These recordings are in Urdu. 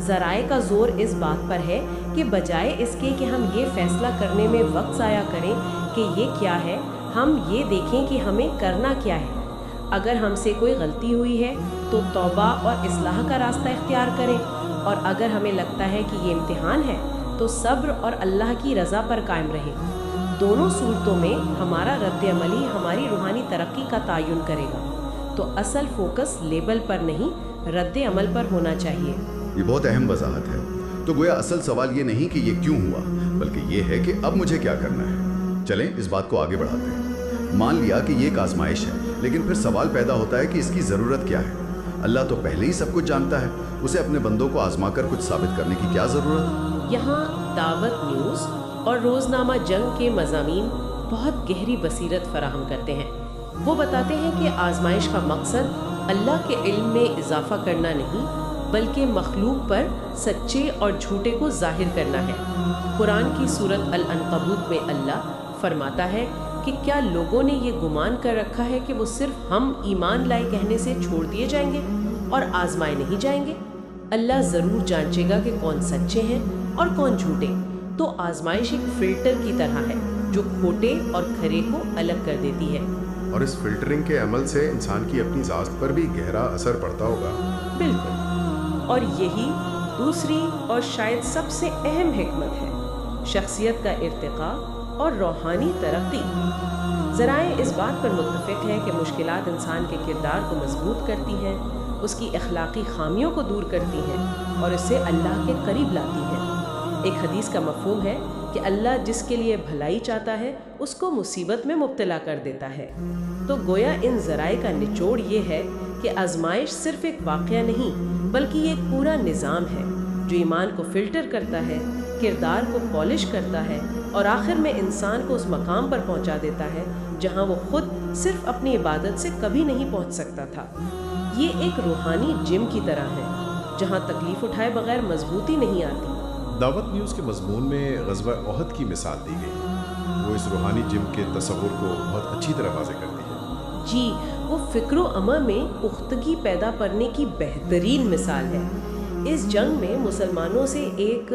ذرائع کا زور اس بات پر ہے کہ بجائے اس کے کہ ہم یہ فیصلہ کرنے میں وقت ضائع کریں کہ یہ کیا ہے، ہم یہ دیکھیں کہ ہمیں کرنا کیا ہے۔ اگر ہم سے کوئی غلطی ہوئی ہے تو توبہ اور اصلاح کا راستہ اختیار کریں، اور اگر ہمیں لگتا ہے کہ یہ امتحان ہے تو صبر اور اللہ کی رضا پر قائم رہیں۔ دونوں صورتوں میں ہمارا رد عمل ہی ہماری روحانی ترقی کا تعین کرے گا۔ تو اصل فوکس لیبل پر نہیں، رد عمل پر ہونا چاہیے۔ یہ بہت اہم وضاحت ہے۔ تو گویا اصل سوال یہ نہیں کہ یہ کیوں ہوا، بلکہ یہ ہے کہ اب مجھے کیا کرنا ہے۔ چلیں اس بات کو آگے بڑھاتے ہیں۔ مان لیا کہ یہ ایک آزمائش ہے، لیکن پھر سوال پیدا ہوتا ہے کہ اس کی ضرورت کیا ہے؟ اللہ تو پہلے ہی سب کچھ جانتا ہے، اسے اپنے بندوں کو آزما کر کچھ ثابت کرنے کی کیا ضرورت؟ یہاں دعوت نیوز اور روزنامہ جنگ کے مضامین بہت گہری بصیرت فراہم کرتے ہیں۔ وہ بتاتے ہیں کہ آزمائش کا مقصد اللہ کے علم میں اضافہ کرنا نہیں، بلکہ مخلوق پر سچے اور جھوٹے کو ظاہر کرنا ہے۔ قرآن کی سورۃ العنکبوت میں اللہ فرماتا ہے کہ کیا لوگوں نے یہ گمان کر رکھا ہے کہ وہ صرف ہم ایمان لائے کہنے سے چھوڑ دیے جائیں گے اور آزمائے نہیں جائیں گے؟ اللہ ضرور جانچے گا کہ کون سچے ہیں اور کون جھوٹے۔ تو آزمائش ایک فلٹر کی طرح ہے جو کھوٹے اور کھرے کو الگ کر دیتی ہے۔ اور اس فلٹرنگ کے عمل سے انسان کی اپنی ذات پر بھی گہرا اثر پڑتا ہوگا۔ بالکل، اور یہی دوسری اور شاید سب سے اہم حکمت ہے، شخصیت کا ارتقاء اور روحانی ترقی۔ ذرائع اس بات پر متفق ہیں کہ مشکلات انسان کے کردار کو مضبوط کرتی ہیں، اس کی اخلاقی خامیوں کو دور کرتی ہیں اور اسے اللہ کے قریب لاتی ہیں۔ ایک حدیث کا مفہوم ہے کہ اللہ جس کے لیے بھلائی چاہتا ہے اس کو مصیبت میں مبتلا کر دیتا ہے۔ تو گویا ان ذرائع کا نچوڑ یہ ہے کہ آزمائش صرف ایک واقعہ نہیں، بلکہ یہ ایک پورا نظام ہے جو ایمان کو فلٹر کرتا ہے، کردار کو پالش کرتا ہے اور آخر میں انسان کو اس مقام پر پہنچا دیتا ہے جہاں وہ خود صرف اپنی عبادت سے کبھی نہیں پہنچ سکتا تھا۔ یہ ایک روحانی جم کی طرح ہے جہاں تکلیف اٹھائے بغیر مضبوطی نہیں آتی۔ دعوت نیوز کے مضمون میں غزوہ احد کی مثال دی گئی، وہ اس روحانی جم کے تصور کو بہت اچھی طرح واضح کرتی ہے۔ جی، وہ فکر و عمل میں پختگی پیدا کرنے کی بہترین مثال ہے۔ اس جنگ میں مسلمانوں سے ایک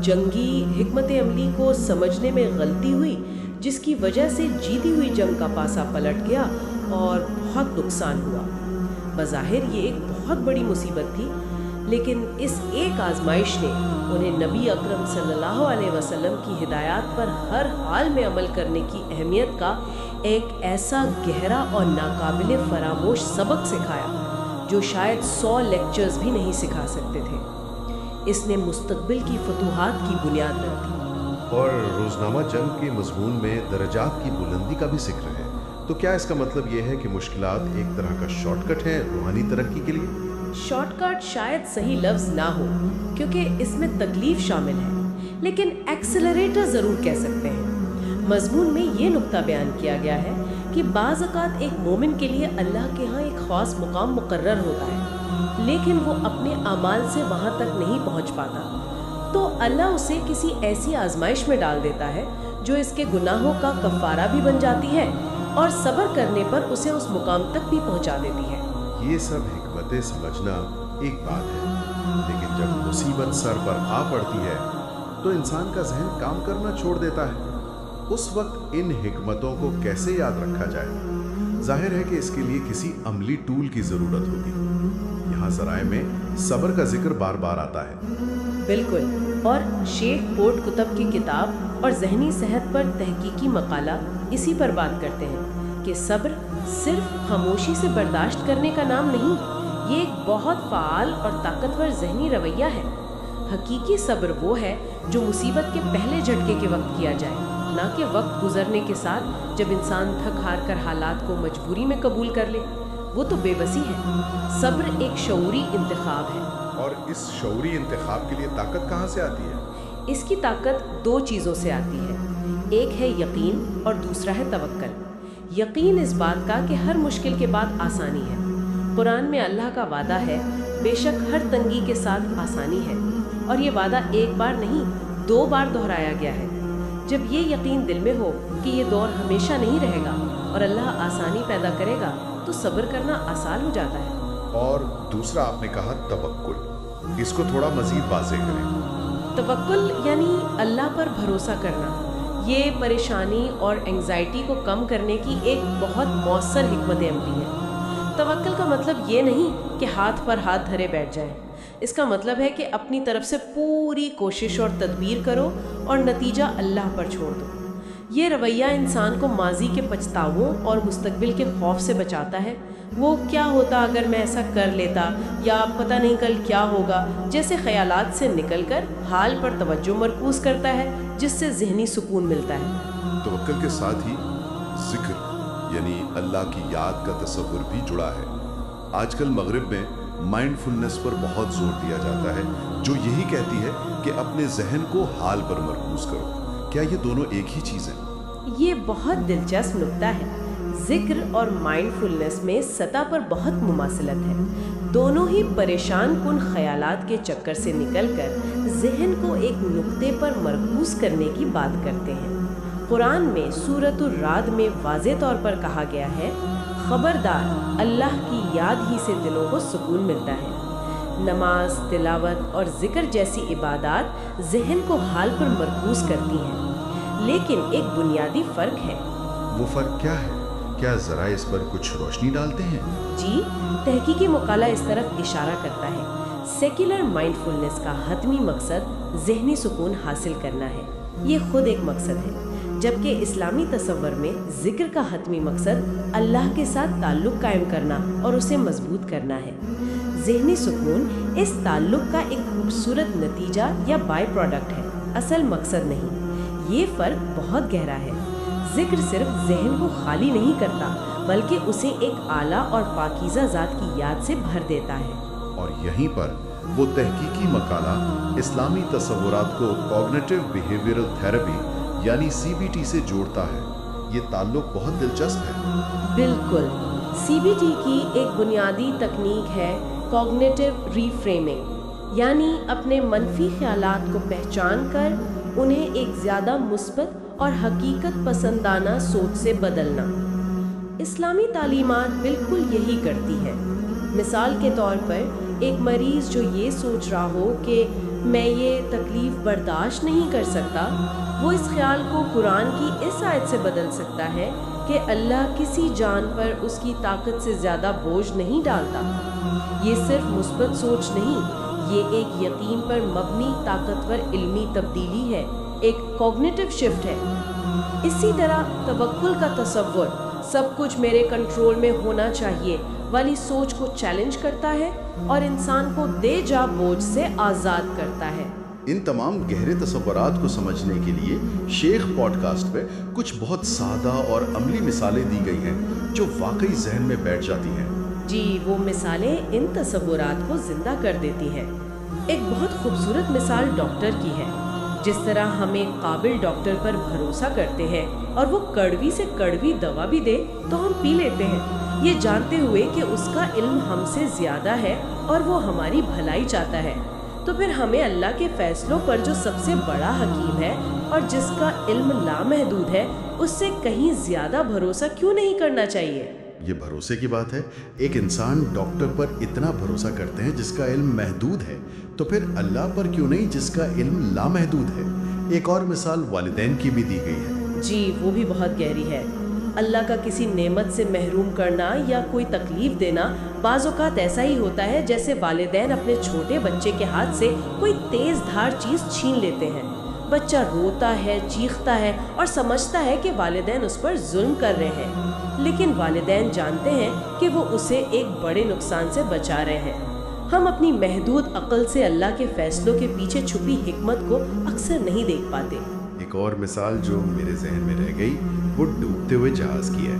جنگی حکمت عملی کو سمجھنے میں غلطی ہوئی، جس کی وجہ سے جیتی ہوئی جنگ کا پاسا پلٹ گیا اور بہت نقصان ہوا۔ بظاہر یہ ایک بہت بڑی مصیبت تھی، لیکن اس ایک آزمائش نے انہیں نبی اکرم صلی اللہ علیہ وسلم کی ہدایات پر ہر حال میں عمل کرنے کی اہمیت کا ایک ایسا گہرا اور ناقابل فراموش سبق سکھایا جو شاید 100 لیکچرز بھی نہیں سکھا سکتے تھے۔ اس نے مستقبل کی فتوحات کی بنیاد رکھ دی۔ اور روزنامہ جنگ کے مضمون میں درجات کی بلندی کا بھی ذکر ہے، تو کیا اس کا مطلب یہ ہے کہ مشکلات ایک طرح کا شارٹ کٹ ہے روحانی ترقی کے لیے؟ شارٹ کٹ شاید صحیح لفظ نہ ہو کیونکہ اس میں تکلیف شامل ہے، لیکن ایکسلریٹر ضرور کہہ سکتے ہیں۔ مضمون میں یہ نقطہ بیان کیا گیا ہے کہ بعض اوقات ایک مومن کے لیے اللہ کے ہاں ایک خاص مقام مقرر ہوتا ہے، لیکن وہ اپنے اعمال سے وہاں تک نہیں پہنچ پاتا، تو اللہ اسے کسی ایسی آزمائش میں ڈال دیتا ہے جو اس کے گناہوں کا کفارہ بھی بن جاتی ہے اور صبر کرنے پر اسے اس مقام تک بھی پہنچا دیتی ہے۔ یہ سب حکمتیں سمجھنا ایک بات ہے، لیکن جب مصیبت سر پر آ پڑتی ہے تو انسان کا ذہن کام کرنا چھوڑ دیتا ہے۔ اس وقت ان حکمتوں کو کیسے یاد رکھا جائے؟ ظاہر ہے کہ اس کے لیے کسی عملی ٹول کی ضرورت ہوگی۔ یہاں ذرائع میں صبر کا ذکر بار بار آتا ہے۔ بالکل، اور شیخ پورٹ کتب کی کتاب اور ذہنی صحت پر تحقیقی مقالہ اسی پر بات کرتے ہیں کہ صبر صرف خاموشی سے برداشت کرنے کا نام نہیں، یہ ایک بہت فعال اور طاقتور ذہنی رویہ ہے۔ حقیقی صبر وہ ہے جو مصیبت کے پہلے جھٹکے کے وقت کیا جائے، نہ کہ وقت گزرنے کے ساتھ جب انسان تھک ہار کر حالات کو مجبوری میں قبول کر لے، وہ تو بے بسی ہے۔ صبر ایک شعوری انتخاب ہے۔ اور اس شعوری انتخاب کے لیے طاقت کہاں سے آتی ہے؟ اس کی طاقت 2 چیزوں سے آتی ہے، ایک ہے یقین اور دوسرا ہے توکل۔ یقین اس بات کا کہ ہر مشکل کے بعد آسانی ہے۔ قرآن میں اللہ کا وعدہ ہے، بے شک ہر تنگی کے ساتھ آسانی ہے، اور یہ وعدہ ایک بار نہیں 2 بار دہرایا گیا ہے۔ جب یہ یقین دل میں ہو کہ یہ دور ہمیشہ نہیں رہے گا اور اللہ آسانی پیدا کرے گا تو صبر کرنا آسان ہو جاتا ہے۔ اور دوسرا آپ نے کہا توکل۔ اس کو تھوڑا مزید واضح کریں۔ توکل یعنی اللہ پر بھروسہ کرنا، یہ پریشانی اور انگزائٹی کو کم کرنے کی ایک بہت مؤثر حکمت عملی ہے۔ توکل کا مطلب یہ نہیں کہ ہاتھ پر ہاتھ دھرے بیٹھ جائیں، اس کا مطلب ہے کہ اپنی طرف سے پوری کوشش اور تدبیر کرو اور نتیجہ اللہ پر چھوڑ دو۔ یہ رویہ انسان کو ماضی کے پچھتاووں اور مستقبل کے خوف سے بچاتا ہے۔ وہ کیا ہوتا اگر میں ایسا کر لیتا، یا پتہ نہیں کل کیا ہوگا جیسے خیالات سے نکل کر حال پر توجہ مرکوز کرتا ہے، جس سے ذہنی سکون ملتا ہے۔ توکل کے ساتھ ہی ذکر یعنی اللہ کی یاد کا تصور بھی جڑا ہے۔ آج کل مغرب میں مائنڈ فلنس پر بہت زور دیا جاتا ہے، جو یہی کہتی ہے کہ اپنے ذہن کو حال پر مرکوز کرو۔ کیا یہ دونوں ایک ہی چیز ہیں؟ یہ بہت دلچسپ نکتہ ہے۔ ذکر اور مائنڈ فلنس میں سطح پر بہت مماثلت ہے۔ دونوں ہی پریشان کن خیالات کے چکر سے نکل کر ذہن کو ایک نقطے پر مرکوز کرنے کی بات کرتے ہیں۔ قرآن میں سورۃ الرعد میں واضح طور پر کہا گیا ہے، خبردار اللہ کی یاد ہی سے دلوں کو سکون ملتا ہے۔ نماز، تلاوت اور ذکر جیسی عبادات ذہن کو حال پر مرکوز کرتی ہیں، لیکن ایک بنیادی فرق ہے۔ وہ فرق کیا ہے؟ کیا ذرا اس پر کچھ روشنی ڈالتے ہیں؟ جی، تحقیقی مقالہ اس طرف اشارہ کرتا ہے۔ سیکولر مائنڈ فلنس کا حتمی مقصد ذہنی سکون حاصل کرنا ہے، یہ خود ایک مقصد ہے، جبکہ اسلامی تصور میں ذکر کا حتمی مقصد اللہ کے ساتھ تعلق قائم کرنا اور اسے مضبوط کرنا ہے۔ ذہنی سکون اس تعلق کا ایک خوبصورت نتیجہ یا بائی پروڈکٹ ہے، اصل مقصد نہیں۔ یہ فرق بہت گہرا ہے۔ ذکر صرف ذہن کو خالی نہیں کرتا، بلکہ اسے ایک اعلیٰ اور پاکیزہ ذات کی یاد سے بھر دیتا ہے۔ اور یہیں پر وہ تحقیقی مقالہ اسلامی تصورات کو کوگنیٹو بیہیویئرل تھراپی یعنی CBT سے جوڑتا ہے۔ یہ تعلق بہت دلچسپ ہے۔ بالکل، CBT کی ایک بنیادی تکنیک ہے کوگنیٹو ریفریمنگ، یعنی اپنے منفی خیالات کو پہچان کر انہیں ایک زیادہ مثبت اور حقیقت پسندانہ سوچ سے بدلنا۔ اسلامی تعلیمات بالکل یہی کرتی ہے۔ مثال کے طور پر ایک مریض جو یہ سوچ رہا ہو کہ میں یہ تکلیف برداشت نہیں کر سکتا، وہ اس خیال کو قرآن کی اس آیت سے بدل سکتا ہے کہ اللہ کسی جان پر اس کی طاقت سے زیادہ بوجھ نہیں ڈالتا۔ یہ صرف مثبت سوچ نہیں، یہ ایک یقین پر مبنی طاقتور علمی تبدیلی ہے، ایک کوگنیٹو شفٹ ہے۔ اسی طرح توکل کا تصور سب کچھ میرے کنٹرول میں ہونا چاہیے والی سوچ کو چیلنج کرتا ہے اور انسان کو دے جا بوجھ سے آزاد کرتا ہے۔ ان تمام گہرے تصورات کو سمجھنے کے لیے شیخ پوڈ کاسٹ پہ کچھ بہت سادہ اور عملی مثالیں دی گئی ہیں جو واقعی ذہن میں بیٹھ جاتی ہیں۔ جی، وہ مثالیں ان تصورات کو زندہ کر دیتی ہیں۔ ایک بہت خوبصورت مثال ڈاکٹر کی ہے۔ جس طرح ہم ایک قابل ڈاکٹر پر بھروسہ کرتے ہیں اور وہ کڑوی سے کڑوی دوا بھی دے تو ہم پی لیتے ہیں، یہ جانتے ہوئے کہ اس کا علم ہم سے زیادہ ہے اور وہ ہماری بھلائی چاہتا ہے۔ تو پھر ہمیں اللہ کے فیصلوں پر جو سب سے بڑا حکیم ہے اور جس کا علم لامحدود ہے، اس سے کہیں زیادہ بھروسہ کیوں نہیں کرنا چاہیے؟ یہ بھروسے کی بات ہے۔ ایک انسان ڈاکٹر پر اتنا بھروسہ کرتے ہیں جس کا علم محدود ہے، تو پھر اللہ پر کیوں نہیں جس کا علم لامحدود ہے؟ ایک اور مثال والدین کی بھی دی گئی ہے۔ جی، وہ بھی بہت گہری ہے۔ اللہ کا کسی نعمت سے محروم کرنا یا کوئی تکلیف دینا بعض اوقات ایسا ہی ہوتا ہے جیسے والدین اپنے چھوٹے بچے کے ہاتھ سے کوئی تیز دھار چیز چھین لیتے ہیں۔ بچہ روتا ہے، چیختا ہے اور سمجھتا ہے کہ والدین اس پر ظلم کر رہے ہیں، لیکن والدین جانتے ہیں کہ وہ اسے ایک بڑے نقصان سے بچا رہے ہیں۔ ہم اپنی محدود عقل سے اللہ کے فیصلوں کے پیچھے چھپی حکمت کو اکثر نہیں دیکھ پاتے۔ ایک اور مثال جو میرے ذہن میں رہ گئی وہ ڈوبتے ہوئے جہاز کی ہے۔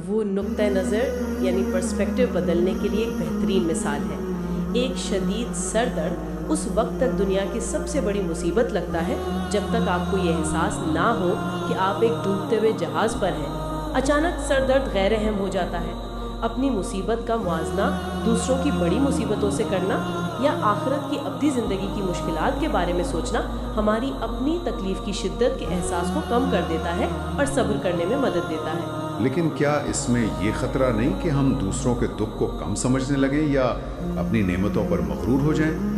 وہ نقطہ نظر یعنی پرسپیکٹو بدلنے کے لیے ایک بہترین مثال ہے۔ ایک شدید سر درد اس وقت تک دنیا کی سب سے بڑی مصیبت لگتا ہے جب تک آپ کو یہ احساس نہ ہو کہ آپ ایک ڈوبتے ہوئے جہاز پر ہیں۔ اچانک سر درد غیر اہم ہو جاتا ہے۔ اپنی مصیبت کا موازنہ دوسروں کی بڑی مصیبتوں سے کرنا یا آخرت کی ابدی زندگی کی مشکلات کے بارے میں سوچنا ہماری اپنی تکلیف کی شدت کے احساس کو کم کر دیتا ہے اور صبر کرنے میں مدد دیتا ہے۔ لیکن کیا اس میں یہ خطرہ نہیں کہ ہم دوسروں کے دکھ کو کم سمجھنے لگیں یا اپنی نعمتوں پر مغرور ہو جائیں؟